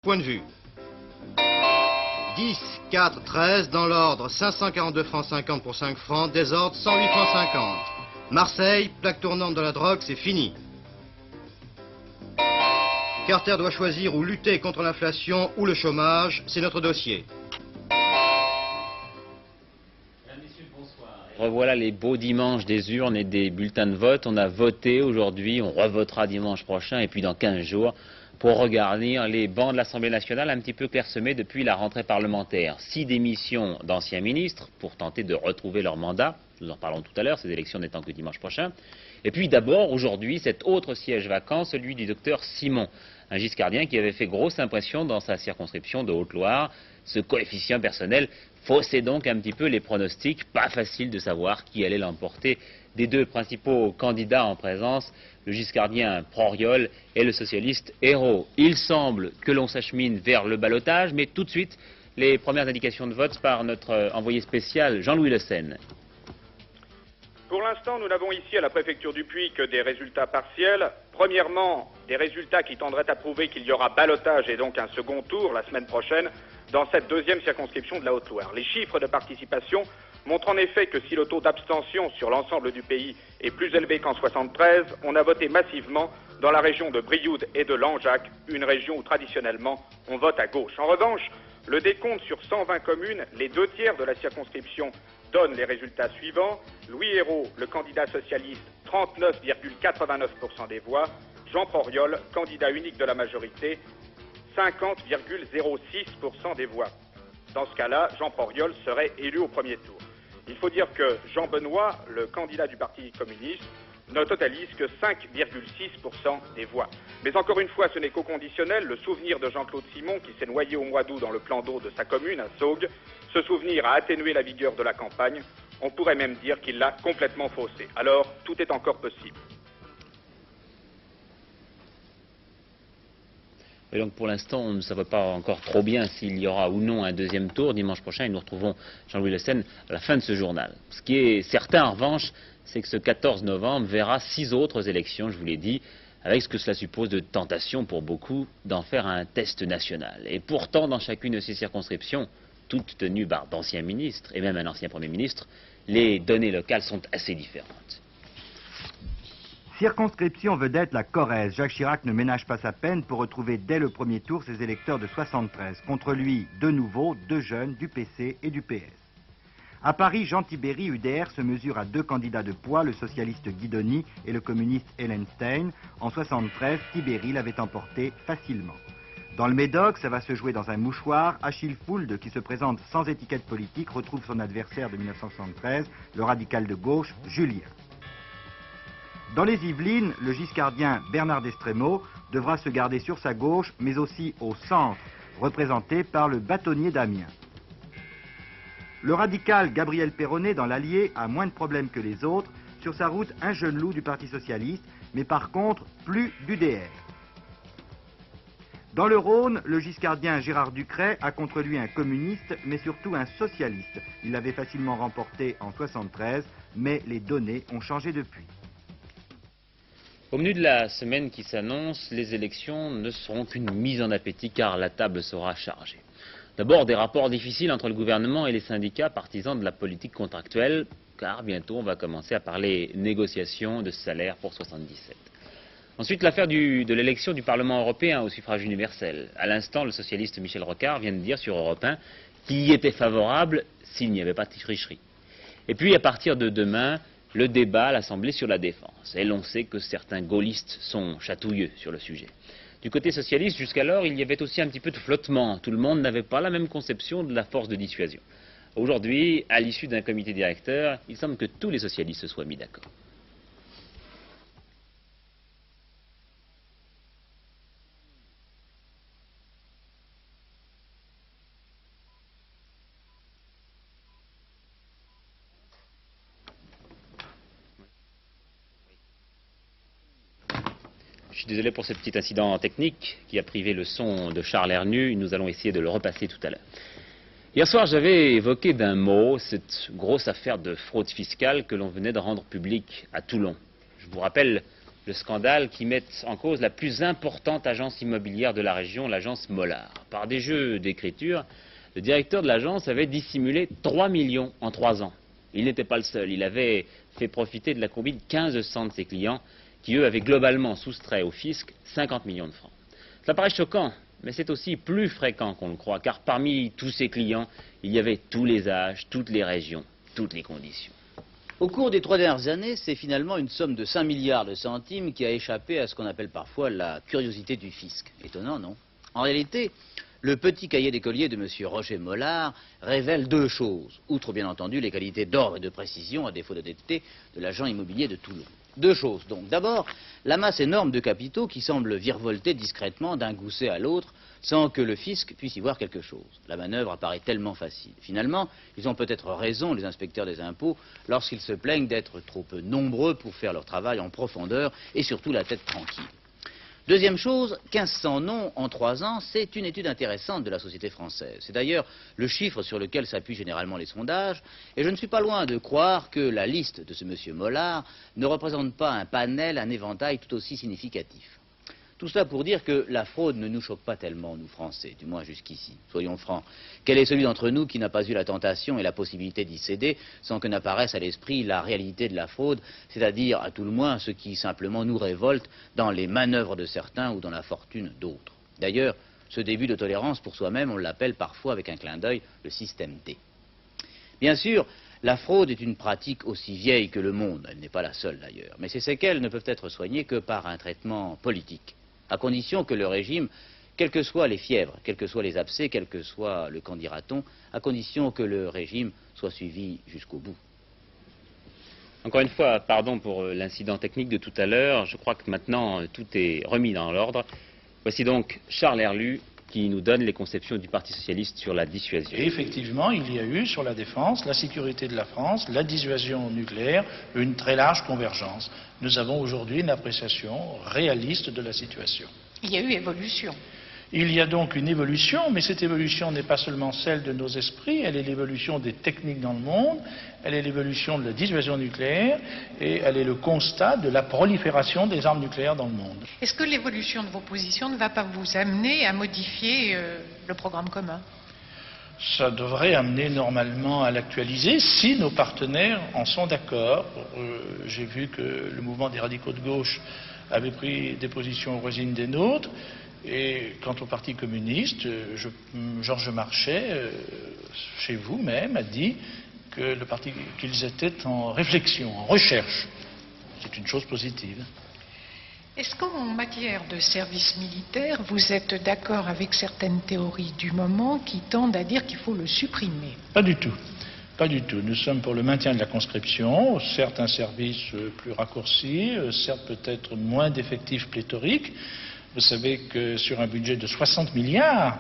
Point de vue. 10, 4, 13, dans l'ordre, 542 francs 50 pour 5 francs, désordre, 108 francs 50. Marseille, plaque tournante de la drogue, c'est fini. Carter doit choisir ou lutter contre l'inflation ou le chômage, c'est notre dossier. Revoilà les beaux dimanches des urnes et des bulletins de vote. On a voté aujourd'hui, on revotera dimanche prochain et puis dans 15 jours pour regarnir les bancs de l'Assemblée nationale un petit peu clairsemés depuis la rentrée parlementaire. 6 démissions d'anciens ministres pour tenter de retrouver leur mandat. Nous en parlons tout à l'heure, ces élections n'étant que dimanche prochain. Et puis d'abord, aujourd'hui, cet autre siège vacant, celui du docteur Simon, un giscardien qui avait fait grosse impression dans sa circonscription de Haute-Loire. Ce coefficient personnel faussait donc un petit peu les pronostics. Pas facile de savoir qui allait l'emporter des deux principaux candidats en présence, le giscardien Proriol et le socialiste Ayrault. Il semble que l'on s'achemine vers le ballottage, mais tout de suite, les premières indications de vote par notre envoyé spécial Jean-Louis Le Senne. Pour l'instant, nous n'avons ici à la préfecture du Puy que des résultats partiels. Premièrement, des résultats qui tendraient à prouver qu'il y aura ballottage et donc un second tour la semaine prochaine dans cette deuxième circonscription de la Haute-Loire. Les chiffres de participation montrent en effet que si le taux d'abstention sur l'ensemble du pays est plus élevé qu'en 73, on a voté massivement dans la région de Brioude et de Langeac, une région où traditionnellement on vote à gauche. En revanche, le décompte sur 120 communes, les 2/3 de la circonscription donne les résultats suivants. Louis Ayrault, le candidat socialiste, 39,89% des voix. Jean Proriol, candidat unique de la majorité, 50,06% des voix. Dans ce cas-là, Jean Proriol serait élu au premier tour. Il faut dire que Jean Benoît, le candidat du Parti communiste, ne totalise que 5,6% des voix. Mais encore une fois, ce n'est qu'au conditionnel. Le souvenir de Jean-Claude Simon, qui s'est noyé au mois d'août dans le plan d'eau de sa commune, à Saugues, ce souvenir a atténué la vigueur de la campagne. On pourrait même dire qu'il l'a complètement faussé. Alors, tout est encore possible. Et donc pour l'instant, on ne savait pas encore trop bien s'il y aura ou non un deuxième tour dimanche prochain. Et nous retrouvons Jean-Louis Le Senne à la fin de ce journal. Ce qui est certain en revanche, c'est que ce 14 novembre verra 6 autres élections, je vous l'ai dit, avec ce que cela suppose de tentation pour beaucoup d'en faire un test national. Et pourtant, dans chacune de ces circonscriptions, toutes tenues par d'anciens ministres, et même un ancien Premier ministre, les données locales sont assez différentes. Circonscription vedette la Corrèze. Jacques Chirac ne ménage pas sa peine pour retrouver dès le premier tour ses électeurs de 73. Contre lui, de nouveau, 2 jeunes du PC et du PS. À Paris, Jean Tibéri, UDR, se mesure à 2 candidats de poids, le socialiste Guidoni et le communiste Hellenstein. En 73, Tibéri l'avait emporté facilement. Dans le Médoc, ça va se jouer dans un mouchoir. Achille Fould, qui se présente sans étiquette politique, retrouve son adversaire de 1973, le radical de gauche, Julien. Dans les Yvelines, le giscardien Bernard Destremaux devra se garder sur sa gauche, mais aussi au centre, représenté par le bâtonnier d'Amiens. Le radical Gabriel Péronnet, dans l'Allier, a moins de problèmes que les autres. Sur sa route, un jeune loup du Parti socialiste, mais par contre, plus d'UDR. Dans le Rhône, le giscardien Gérard Ducret a contre lui un communiste, mais surtout un socialiste. Il l'avait facilement remporté en 73, mais les données ont changé depuis. Au menu de la semaine qui s'annonce, les élections ne seront qu'une mise en appétit car la table sera chargée. D'abord, des rapports difficiles entre le gouvernement et les syndicats partisans de la politique contractuelle, car bientôt on va commencer à parler négociations de salaire pour 77. Ensuite, l'affaire de l'élection du Parlement européen au suffrage universel. À l'instant, le socialiste Michel Rocard vient de dire sur Europe 1 qu'il y était favorable s'il n'y avait pas de tricherie. Et puis, à partir de demain, le débat à l'Assemblée sur la défense. Et l'on sait que certains gaullistes sont chatouilleux sur le sujet. Du côté socialiste, jusqu'alors, il y avait aussi un petit peu de flottement. Tout le monde n'avait pas la même conception de la force de dissuasion. Aujourd'hui, à l'issue d'un comité directeur, il semble que tous les socialistes se soient mis d'accord. Je suis désolé pour ce petit incident technique qui a privé le son de Charles Hernu. Nous allons essayer de le repasser tout à l'heure. Hier soir, j'avais évoqué d'un mot cette grosse affaire de fraude fiscale que l'on venait de rendre publique à Toulon. Je vous rappelle le scandale qui met en cause la plus importante agence immobilière de la région, l'agence Mollard. Par des jeux d'écriture, le directeur de l'agence avait dissimulé 3 millions en 3 ans. Il n'était pas le seul, il avait fait profiter de la combine 1500 de ses clients qui, eux, avaient globalement soustrait au fisc 50 millions de francs. Ça paraît choquant, mais c'est aussi plus fréquent qu'on le croit, car parmi tous ces clients, il y avait tous les âges, toutes les régions, toutes les conditions. Au cours des 3 dernières années, c'est finalement une somme de 5 milliards de centimes qui a échappé à ce qu'on appelle parfois la curiosité du fisc. Étonnant, non? En réalité, le petit cahier d'écolier de M. Roger Mollard révèle 2 choses, outre bien entendu les qualités d'ordre et de précision, à défaut d'honnêteté, de l'agent immobilier de Toulon. 2 choses donc. D'abord, la masse énorme de capitaux qui semble virevolter discrètement d'un gousset à l'autre sans que le fisc puisse y voir quelque chose. La manœuvre apparaît tellement facile. Finalement, ils ont peut-être raison, les inspecteurs des impôts, lorsqu'ils se plaignent d'être trop peu nombreux pour faire leur travail en profondeur et surtout la tête tranquille. Deuxième chose, 1500 noms en 3 ans, c'est une étude intéressante de la société française. C'est d'ailleurs le chiffre sur lequel s'appuient généralement les sondages, et je ne suis pas loin de croire que la liste de ce monsieur Mollard ne représente pas un panel, un éventail tout aussi significatif. Tout cela pour dire que la fraude ne nous choque pas tellement, nous Français, du moins jusqu'ici. Soyons francs. Quel est celui d'entre nous qui n'a pas eu la tentation et la possibilité d'y céder sans que n'apparaisse à l'esprit la réalité de la fraude, c'est-à-dire à tout le moins ce qui simplement nous révolte dans les manœuvres de certains ou dans la fortune d'autres. D'ailleurs, ce début de tolérance pour soi-même, on l'appelle parfois avec un clin d'œil le système D. Bien sûr, la fraude est une pratique aussi vieille que le monde, elle n'est pas la seule d'ailleurs, mais ces séquelles ne peuvent être soignées que par un traitement politique, à condition que le régime, quelles que soient les fièvres, quels que soient les abcès, quel que soit le qu'en dira-t-on, à condition que le régime soit suivi jusqu'au bout. Encore une fois, pardon pour l'incident technique de tout à l'heure, je crois que maintenant tout est remis dans l'ordre. Voici donc Charles Herlu qui nous donne les conceptions du Parti socialiste sur la dissuasion. Et effectivement, il y a eu sur la défense, la sécurité de la France, la dissuasion nucléaire, une très large convergence. Nous avons aujourd'hui une appréciation réaliste de la situation. Il y a eu évolution. Il y a donc une évolution, mais cette évolution n'est pas seulement celle de nos esprits, elle est l'évolution des techniques dans le monde, elle est l'évolution de la dissuasion nucléaire, et elle est le constat de la prolifération des armes nucléaires dans le monde. Est-ce que l'évolution de vos positions ne va pas vous amener à modifier le programme commun? Ça devrait amener normalement à l'actualiser si nos partenaires en sont d'accord. J'ai vu que le mouvement des radicaux de gauche avait pris des positions voisines des nôtres. Et quant au Parti communiste, Georges Marchais, chez vous même, a dit que qu'ils étaient en réflexion, en recherche. C'est une chose positive. Est-ce qu'en matière de service militaire, vous êtes d'accord avec certaines théories du moment qui tendent à dire qu'il faut le supprimer? Pas du tout. Pas du tout. Nous sommes pour le maintien de la conscription, certes un service plus raccourci, certes peut-être moins d'effectifs pléthoriques. Vous savez que sur un budget de 60 milliards,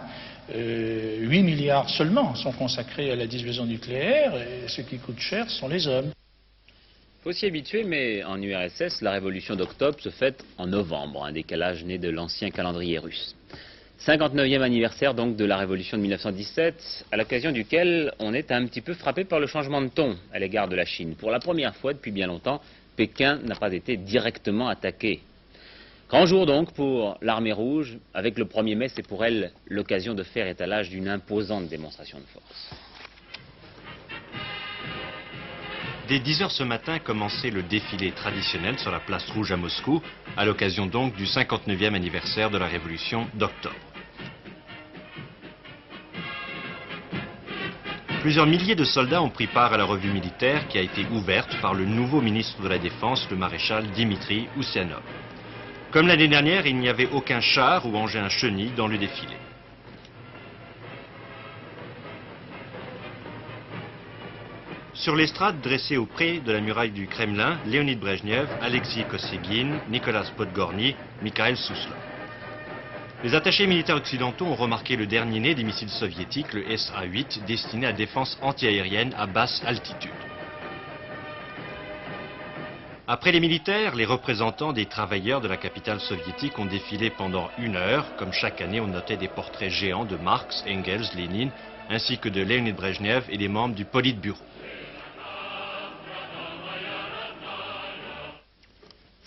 8 milliards seulement sont consacrés à la dissuasion nucléaire, et ce qui coûte cher sont les hommes. Il faut s'y habituer, mais en URSS, la révolution d'octobre se fête en novembre, un décalage né de l'ancien calendrier russe. 59e anniversaire donc de la révolution de 1917, à l'occasion duquel on est un petit peu frappé par le changement de ton à l'égard de la Chine. Pour la première fois depuis bien longtemps, Pékin n'a pas été directement attaqué. Grand jour donc pour l'armée rouge. Avec le 1er mai, c'est pour elle l'occasion de faire étalage d'une imposante démonstration de force. Dès 10 heures ce matin commençait le défilé traditionnel sur la place rouge à Moscou, à l'occasion donc du 59e anniversaire de la révolution d'octobre. Plusieurs milliers de soldats ont pris part à la revue militaire qui a été ouverte par le nouveau ministre de la Défense, le maréchal Dimitri Oussanov. Comme l'année dernière, il n'y avait aucun char ou engin chenille dans le défilé. Sur l'estrade dressée auprès de la muraille du Kremlin, Léonid Brejnev, Alexis Kosygin, Nicolas Podgorny, Mikhail Suslov. Les attachés militaires occidentaux ont remarqué le dernier né des missiles soviétiques, le SA-8, destiné à défense antiaérienne à basse altitude. Après les militaires, les représentants des travailleurs de la capitale soviétique ont défilé pendant 1 heure. Comme chaque année, on notait des portraits géants de Marx, Engels, Lénine, ainsi que de Léonid Brejnev et des membres du Politburo.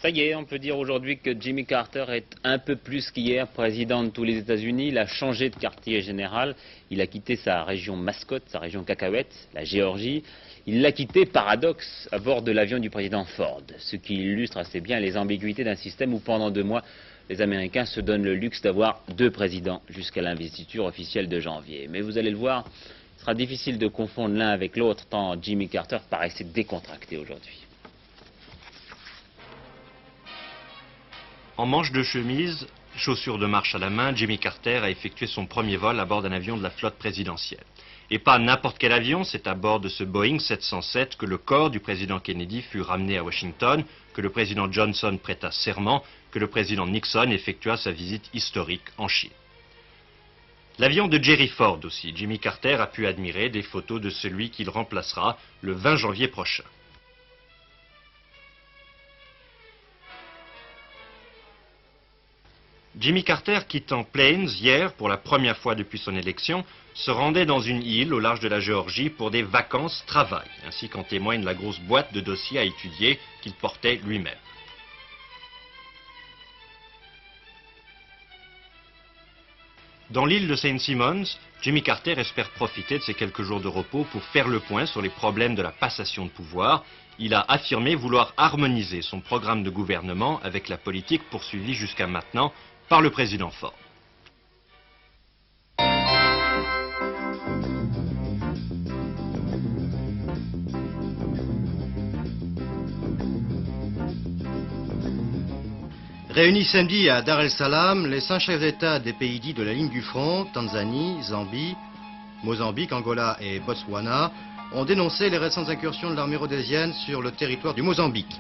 Ça y est, on peut dire aujourd'hui que Jimmy Carter est un peu plus qu'hier président de tous les États-Unis. Il a changé de quartier général. Il a quitté sa région mascotte, sa région cacahuète, la Géorgie. Il l'a quitté, paradoxe, à bord de l'avion du président Ford. Ce qui illustre assez bien les ambiguïtés d'un système où pendant 2 mois, les Américains se donnent le luxe d'avoir 2 présidents jusqu'à l'investiture officielle de janvier. Mais vous allez le voir, ce sera difficile de confondre l'un avec l'autre tant Jimmy Carter paraissait décontracté aujourd'hui. En manche de chemise, chaussures de marche à la main, Jimmy Carter a effectué son premier vol à bord d'un avion de la flotte présidentielle. Et pas n'importe quel avion, c'est à bord de ce Boeing 707 que le corps du président Kennedy fut ramené à Washington, que le président Johnson prêta serment, que le président Nixon effectua sa visite historique en Chine. L'avion de Jerry Ford aussi, Jimmy Carter a pu admirer des photos de celui qu'il remplacera le 20 janvier prochain. Jimmy Carter, quittant Plains hier pour la première fois depuis son élection, se rendait dans une île au large de la Géorgie pour des vacances-travail, ainsi qu'en témoigne la grosse boîte de dossiers à étudier qu'il portait lui-même. Dans l'île de St. Simons, Jimmy Carter espère profiter de ces quelques jours de repos pour faire le point sur les problèmes de la passation de pouvoir. Il a affirmé vouloir harmoniser son programme de gouvernement avec la politique poursuivie jusqu'à maintenant par le président Ford. Réunis samedi à Dar el-Salam, les 5 chefs d'État des pays dits de la ligne du front, Tanzanie, Zambie, Mozambique, Angola et Botswana, ont dénoncé les récentes incursions de l'armée rhodésienne sur le territoire du Mozambique.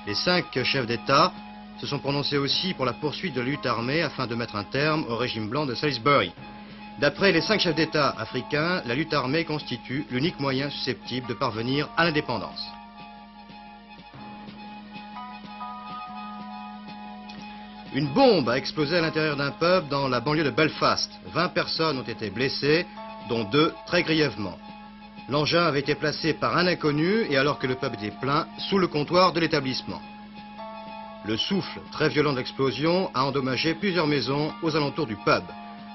Les 5 chefs d'État se sont prononcés aussi pour la poursuite de la lutte armée afin de mettre un terme au régime blanc de Salisbury. D'après les 5 chefs d'État africains, la lutte armée constitue l'unique moyen susceptible de parvenir à l'indépendance. Une bombe a explosé à l'intérieur d'un pub dans la banlieue de Belfast. 20 personnes ont été blessées, dont 2 très grièvement. L'engin avait été placé par un inconnu et alors que le pub était plein, sous le comptoir de l'établissement. Le souffle très violent de l'explosion a endommagé plusieurs maisons aux alentours du pub.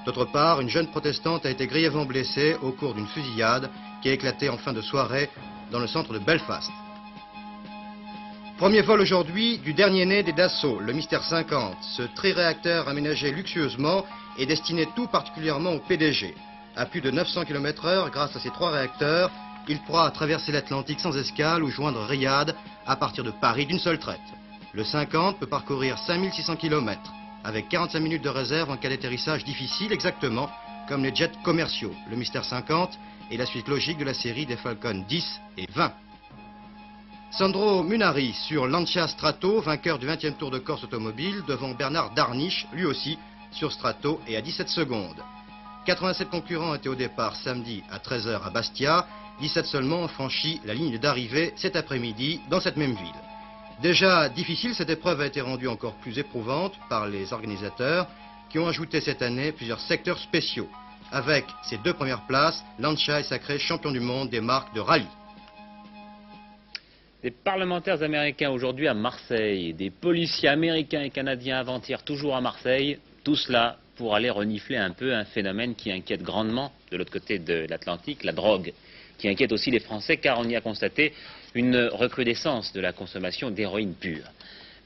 D'autre part, une jeune protestante a été grièvement blessée au cours d'une fusillade qui a éclaté en fin de soirée dans le centre de Belfast. Premier vol aujourd'hui du dernier né des Dassault, le Mystère 50. Ce triréacteur aménagé luxueusement est destiné tout particulièrement au PDG. À plus de 900 km/h, grâce à ces 3 réacteurs, il pourra traverser l'Atlantique sans escale ou joindre Riyad à partir de Paris d'une seule traite. Le 50 peut parcourir 5600 km, avec 45 minutes de réserve en cas d'atterrissage difficile, exactement comme les jets commerciaux. Le Mystère 50 est la suite logique de la série des Falcon 10 et 20. Sandro Munari sur Lancia Strato, vainqueur du 20e Tour de Corse automobile, devant Bernard Darniche, lui aussi sur Strato et à 17 secondes. 87 concurrents étaient au départ samedi à 13 h à Bastia, 17 seulement ont franchi la ligne d'arrivée cet après-midi dans cette même ville. Déjà difficile, cette épreuve a été rendue encore plus éprouvante par les organisateurs qui ont ajouté cette année plusieurs secteurs spéciaux. Avec ses 2 premières places, Lancia est sacré champion du monde des marques de rallye. Des parlementaires américains aujourd'hui à Marseille, des policiers américains et canadiens avant-hier toujours à Marseille, tout cela pour aller renifler un peu un phénomène qui inquiète grandement de l'autre côté de l'Atlantique, la drogue, qui inquiète aussi les Français car on y a constaté une recrudescence de la consommation d'héroïne pure.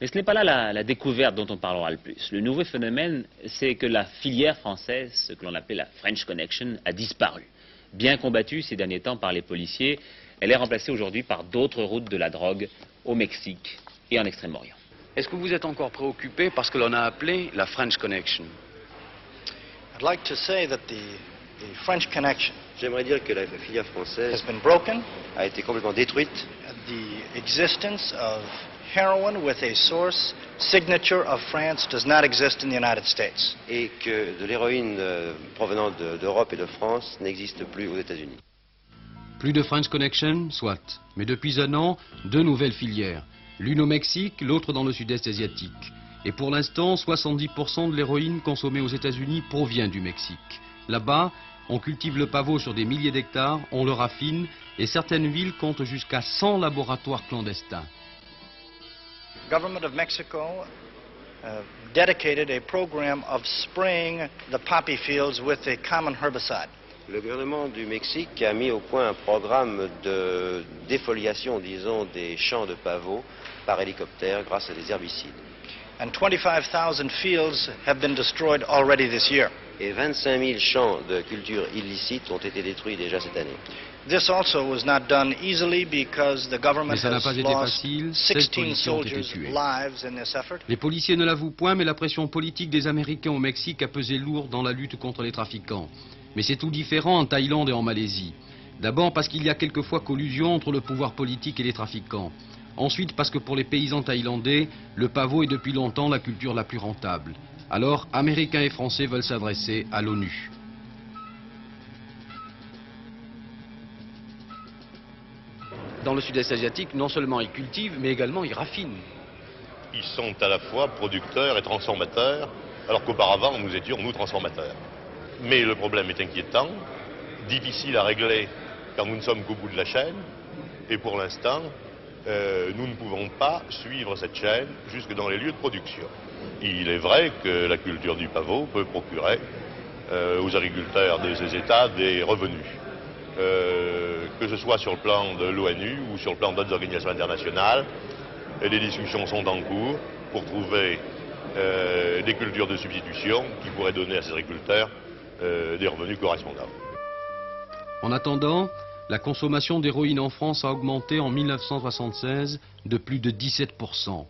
Mais ce n'est pas là la découverte dont on parlera le plus. Le nouveau phénomène, c'est que la filière française, ce que l'on appelait la French Connection, a disparu. Bien combattue ces derniers temps par les policiers, elle est remplacée aujourd'hui par d'autres routes de la drogue au Mexique et en Extrême-Orient. Est-ce que vous êtes encore préoccupé par ce que l'on a appelé la French Connection? I'd like to say that the French Connection J'aimerais dire que la filière française has been broken. a été complètement détruite. The existence of heroin with a source signature of France does not exist in the United States. Et que de l'héroïne provenant d'Europe et de France n'existe plus aux États-Unis. Plus de French Connection, soit. Mais depuis un an, 2 nouvelles filières. L'une au Mexique, l'autre dans le sud-est asiatique. Et pour l'instant, 70% de l'héroïne consommée aux États-Unis provient du Mexique. Là-bas, on cultive le pavot sur des milliers d'hectares, on le raffine, et certaines villes comptent jusqu'à 100 laboratoires clandestins. government of Mexico dedicated a program of spraying the poppy fields with a common herbicide. Le gouvernement du Mexique a mis au point un programme de défoliation, disons, des champs de pavots par hélicoptère grâce à des herbicides. And 25,000 fields have been destroyed already this year. Et 25 000 champs de cultures illicites ont été détruits déjà cette année. This also was not done easily because the government Mais ça n'a has pas été lost facile, 16 16 policiers ont été soldiers' tués. lives in this effort. Les policiers ne l'avouent point, mais la pression politique des Américains au Mexique a pesé lourd dans la lutte contre les trafiquants. Mais c'est tout différent en Thaïlande et en Malaisie. D'abord parce qu'il y a quelquefois collusion entre le pouvoir politique et les trafiquants. Ensuite parce que pour les paysans thaïlandais, le pavot est depuis longtemps la culture la plus rentable. Alors, Américains et Français veulent s'adresser à l'ONU. Dans le sud-est asiatique, non seulement ils cultivent, mais également ils raffinent. Ils sont à la fois producteurs et transformateurs, alors qu'auparavant nous étions, nous, transformateurs. Mais le problème est inquiétant, difficile à régler car nous ne sommes qu'au bout de la chaîne, et pour l'instant, nous ne pouvons pas suivre cette chaîne jusque dans les lieux de production. Il est vrai que la culture du pavot peut procurer aux agriculteurs de ces États des revenus. Que ce soit sur le plan de l'ONU ou sur le plan d'autres organisations internationales, des discussions sont en cours pour trouver des cultures de substitution qui pourraient donner à ces agriculteurs des revenus correspondants. En attendant, la consommation d'héroïne en France a augmenté en 1976 de plus de 17%.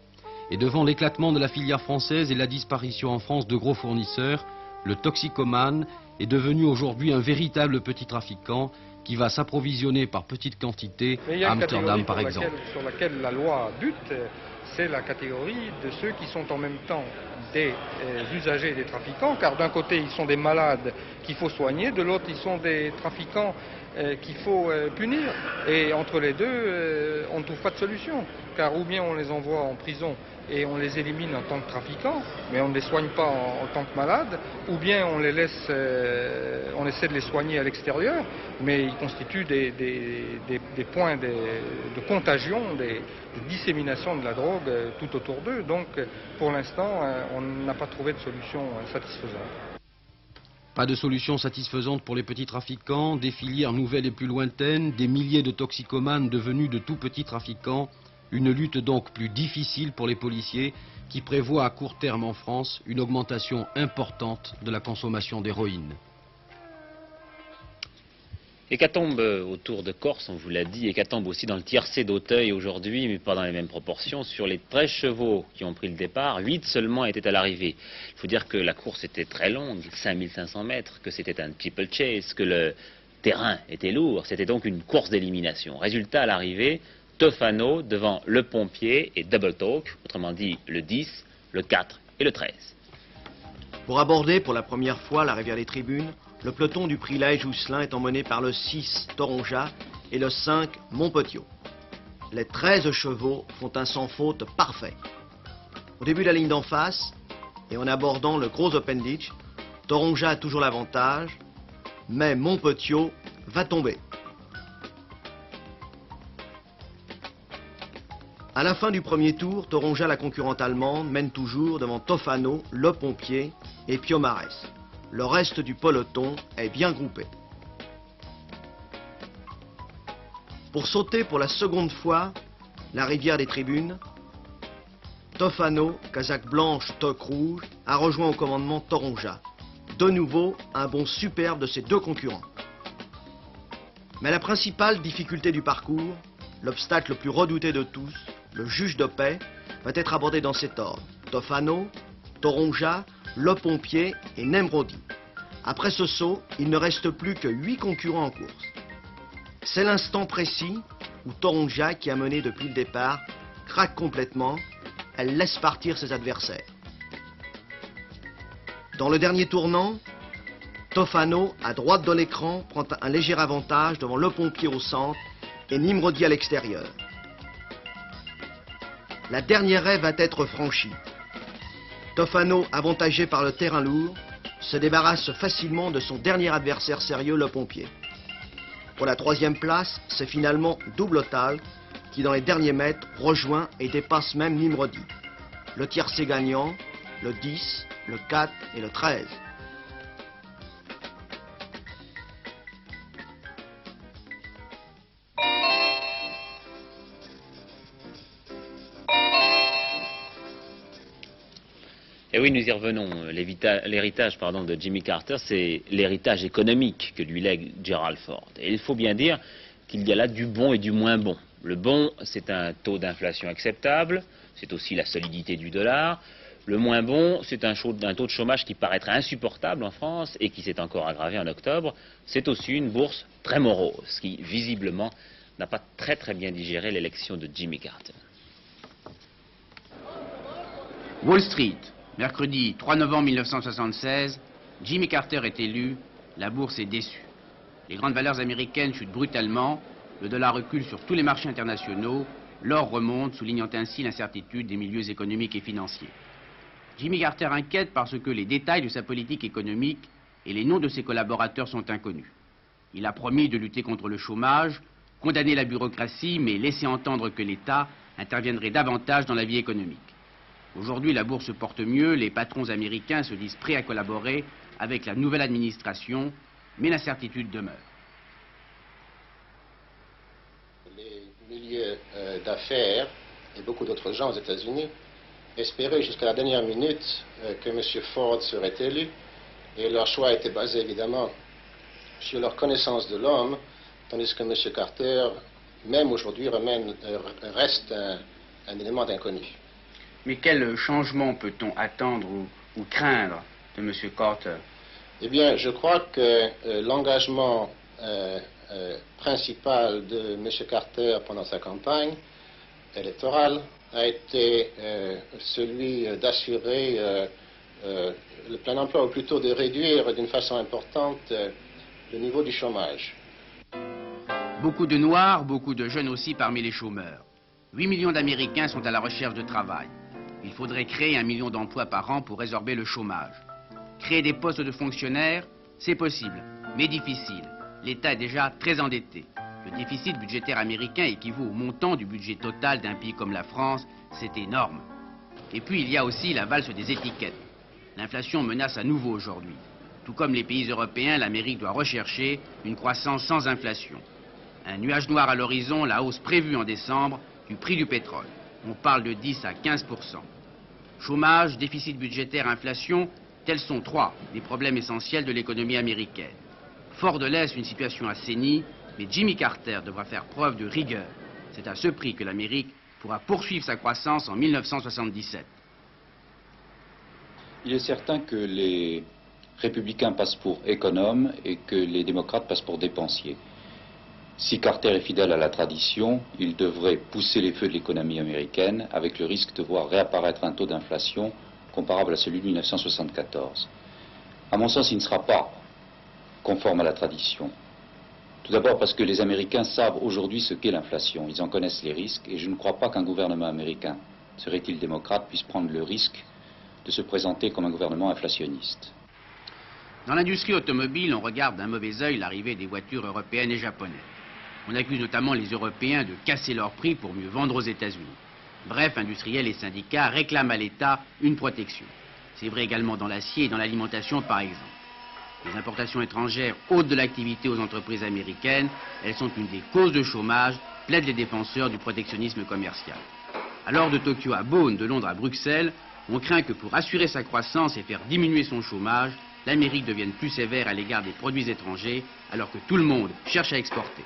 Et devant l'éclatement de la filière française et la disparition en France de gros fournisseurs, le toxicomane est devenu aujourd'hui un véritable petit trafiquant qui va s'approvisionner par petites quantités à Amsterdam par exemple. Sur laquelle la loi bute, c'est la catégorie de ceux qui sont en même temps des usagers et des trafiquants, car d'un côté ils sont des malades qu'il faut soigner, de l'autre ils sont des trafiquants qu'il faut punir. Et entre les deux, on ne trouve pas de solution, car ou bien on les envoie en prison et on les élimine en tant que trafiquants, mais on ne les soigne pas en tant que malades, ou bien on les laisse, on essaie de les soigner à l'extérieur, mais ils constituent des points de contagion, de dissémination de la drogue tout autour d'eux. Donc pour l'instant, on n'a pas trouvé de solution satisfaisante. Pas de solution satisfaisante pour les petits trafiquants, des filières nouvelles et plus lointaines, des milliers de toxicomanes devenus de tout petits trafiquants. Une lutte donc plus difficile pour les policiers qui prévoient à court terme en France une augmentation importante de la consommation d'héroïne. Hécatombe autour de Corse, on vous l'a dit, hécatombe aussi dans le tiercé d'Auteuil aujourd'hui, mais pas dans les mêmes proportions. Sur les 13 chevaux qui ont pris le départ, 8 seulement étaient à l'arrivée. Il faut dire que la course était très longue, 5500 mètres, que c'était un triple chase, que le terrain était lourd. C'était donc une course d'élimination. Résultat à l'arrivée, Tofano devant le Pompier et Double Talk, autrement dit le 10, le 4 et le 13. Pour aborder pour la première fois la rivière des Tribunes, le peloton du Prilège Jousselin est emmené par le 6 Toronja et le 5 Montpetio. Les 13 chevaux font un sans faute parfait. Au début de la ligne d'en face, et en abordant le gros Open Ditch, Toronja a toujours l'avantage, mais Montpetio va tomber. À la fin du premier tour, Toronja, la concurrente allemande, mène toujours devant Tofano, le Pompier et Piomares. Le reste du peloton est bien groupé. Pour sauter pour la seconde fois la rivière des Tribunes, Tofano, casaque blanche, toque rouge, a rejoint au commandement Toronja. De nouveau, un bond superbe de ses deux concurrents. Mais la principale difficulté du parcours, l'obstacle le plus redouté de tous, le juge de paix, va être abordé dans cet ordre. Tofano, Toronja, le Pompier et Nemrodi. Après ce saut, il ne reste plus que 8 concurrents en course. C'est l'instant précis où Toronja, qui a mené depuis le départ, craque complètement. Elle laisse partir ses adversaires. Dans le dernier tournant, Tofano, à droite de l'écran, prend un léger avantage devant le Pompier au centre et Nimrodi à l'extérieur. La dernière raie va être franchie. Tofano, avantagé par le terrain lourd, se débarrasse facilement de son dernier adversaire sérieux, le Pompier. Pour la troisième place, c'est finalement Double Talk qui dans les derniers mètres rejoint et dépasse même Nimrodi. Le tiercé gagnant, le 10, le 4 et le 13. Et oui, nous y revenons. L'héritage de Jimmy Carter, c'est l'héritage économique que lui lègue Gerald Ford. Et il faut bien dire qu'il y a là du bon et du moins bon. Le bon, c'est un taux d'inflation acceptable, c'est aussi la solidité du dollar. Le moins bon, c'est un taux de chômage qui paraîtrait insupportable en France et qui s'est encore aggravé en octobre. C'est aussi une bourse très morose, qui visiblement n'a pas très bien digéré l'élection de Jimmy Carter. Wall Street. Mercredi 3 novembre 1976, Jimmy Carter est élu, la bourse est déçue. Les grandes valeurs américaines chutent brutalement, le dollar recule sur tous les marchés internationaux, l'or remonte, soulignant ainsi l'incertitude des milieux économiques et financiers. Jimmy Carter inquiète parce que les détails de sa politique économique et les noms de ses collaborateurs sont inconnus. Il a promis de lutter contre le chômage, condamner la bureaucratie, mais laisser entendre que l'État interviendrait davantage dans la vie économique. Aujourd'hui, la bourse se porte mieux, les patrons américains se disent prêts à collaborer avec la nouvelle administration, mais l'incertitude demeure. Les milieux d'affaires et beaucoup d'autres gens aux États-Unis espéraient jusqu'à la dernière minute que M. Ford serait élu, et leur choix était basé évidemment sur leur connaissance de l'homme, tandis que M. Carter, même aujourd'hui, reste un élément d'inconnu. Mais quel changement peut-on attendre ou craindre de M. Carter? Eh bien, je crois que l'engagement principal de M. Carter pendant sa campagne électorale a été celui d'assurer le plein emploi, ou plutôt de réduire d'une façon importante le niveau du chômage. Beaucoup de Noirs, beaucoup de jeunes aussi parmi les chômeurs. 8 millions d'Américains sont à la recherche de travail. Il faudrait créer 1 million d'emplois par an pour résorber le chômage. Créer des postes de fonctionnaires, c'est possible, mais difficile. L'État est déjà très endetté. Le déficit budgétaire américain équivaut au montant du budget total d'un pays comme la France. C'est énorme. Et puis il y a aussi la valse des étiquettes. L'inflation menace à nouveau aujourd'hui. Tout comme les pays européens, l'Amérique doit rechercher une croissance sans inflation. Un nuage noir à l'horizon, la hausse prévue en décembre du prix du pétrole. On parle de 10 à 15%. Chômage, déficit budgétaire, inflation, tels sont 3 des problèmes essentiels de l'économie américaine. Ford laisse une situation assainie, mais Jimmy Carter devra faire preuve de rigueur. C'est à ce prix que l'Amérique pourra poursuivre sa croissance en 1977. Il est certain que les républicains passent pour économes et que les démocrates passent pour dépensiers. Si Carter est fidèle à la tradition, il devrait pousser les feux de l'économie américaine avec le risque de voir réapparaître un taux d'inflation comparable à celui de 1974. À mon sens, il ne sera pas conforme à la tradition. Tout d'abord parce que les Américains savent aujourd'hui ce qu'est l'inflation. Ils en connaissent les risques et je ne crois pas qu'un gouvernement américain, serait-il démocrate, puisse prendre le risque de se présenter comme un gouvernement inflationniste. Dans l'industrie automobile, on regarde d'un mauvais œil l'arrivée des voitures européennes et japonaises. On accuse notamment les Européens de casser leurs prix pour mieux vendre aux États-Unis. Bref, industriels et syndicats réclament à l'État une protection. C'est vrai également dans l'acier et dans l'alimentation, par exemple. Les importations étrangères ôtent de l'activité aux entreprises américaines. Elles sont une des causes de chômage, plaident les défenseurs du protectionnisme commercial. Alors de Tokyo à Bonn, de Londres à Bruxelles, on craint que pour assurer sa croissance et faire diminuer son chômage, l'Amérique devienne plus sévère à l'égard des produits étrangers, alors que tout le monde cherche à exporter.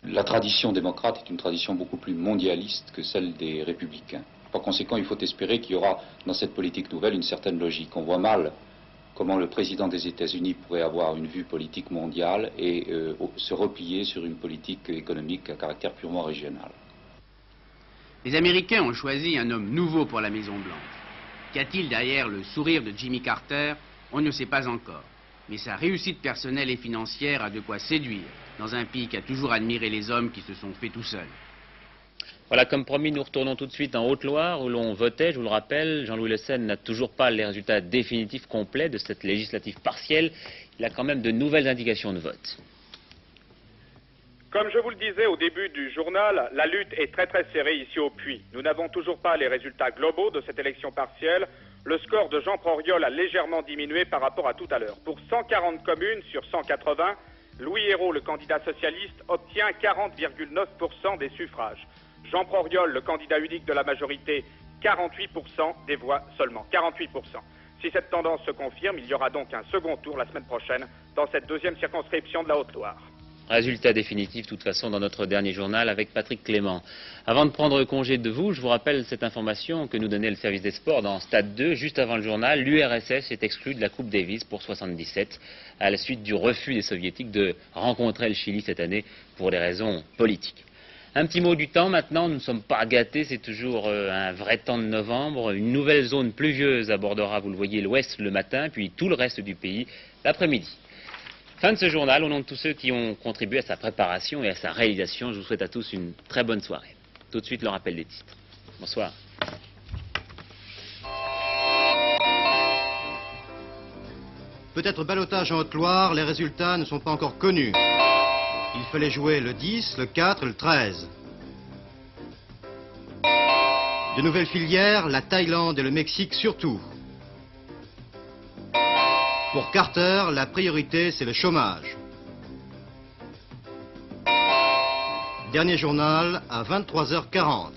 La tradition démocrate est une tradition beaucoup plus mondialiste que celle des républicains. Par conséquent, il faut espérer qu'il y aura dans cette politique nouvelle une certaine logique. On voit mal comment le président des États-Unis pourrait avoir une vue politique mondiale et se replier sur une politique économique à caractère purement régional. Les Américains ont choisi un homme nouveau pour la Maison-Blanche. Qu'a-t-il derrière le sourire de Jimmy Carter? On ne sait pas encore. Mais sa réussite personnelle et financière a de quoi séduire dans un pays qui a toujours admiré les hommes qui se sont faits tout seuls. Voilà, comme promis, nous retournons tout de suite en Haute-Loire où l'on votait. Je vous le rappelle, Jean-Louis Le Senne n'a toujours pas les résultats définitifs complets de cette législative partielle. Il a quand même de nouvelles indications de vote. Comme je vous le disais au début du journal, la lutte est très serrée ici au Puy. Nous n'avons toujours pas les résultats globaux de cette élection partielle. Le score de Jean Proriol a légèrement diminué par rapport à tout à l'heure. Pour 140 communes sur 180, Louis Hérault, le candidat socialiste, obtient 40,9% des suffrages. Jean Proriol, le candidat unique de la majorité, 48% des voix seulement. 48%. Si cette tendance se confirme, il y aura donc un second tour la semaine prochaine dans cette deuxième circonscription de la Haute-Loire. Résultat définitif, de toute façon, dans notre dernier journal avec Patrick Clément. Avant de prendre congé de vous, je vous rappelle cette information que nous donnait le service des sports dans Stade 2, juste avant le journal. L'URSS est exclue de la Coupe Davis pour 77, à la suite du refus des Soviétiques de rencontrer le Chili cette année pour des raisons politiques. Un petit mot du temps maintenant, nous ne sommes pas gâtés, c'est toujours un vrai temps de novembre. Une nouvelle zone pluvieuse abordera, vous le voyez, l'ouest le matin, puis tout le reste du pays l'après-midi. Fin de ce journal, au nom de tous ceux qui ont contribué à sa préparation et à sa réalisation, je vous souhaite à tous une très bonne soirée. Tout de suite, le rappel des titres. Bonsoir. Peut-être ballottage en Haute-Loire, les résultats ne sont pas encore connus. Il fallait jouer le 10, le 4 et le 13. De nouvelles filières, la Thaïlande et le Mexique surtout. Pour Carter, la priorité, c'est le chômage. Dernier journal à 23h40.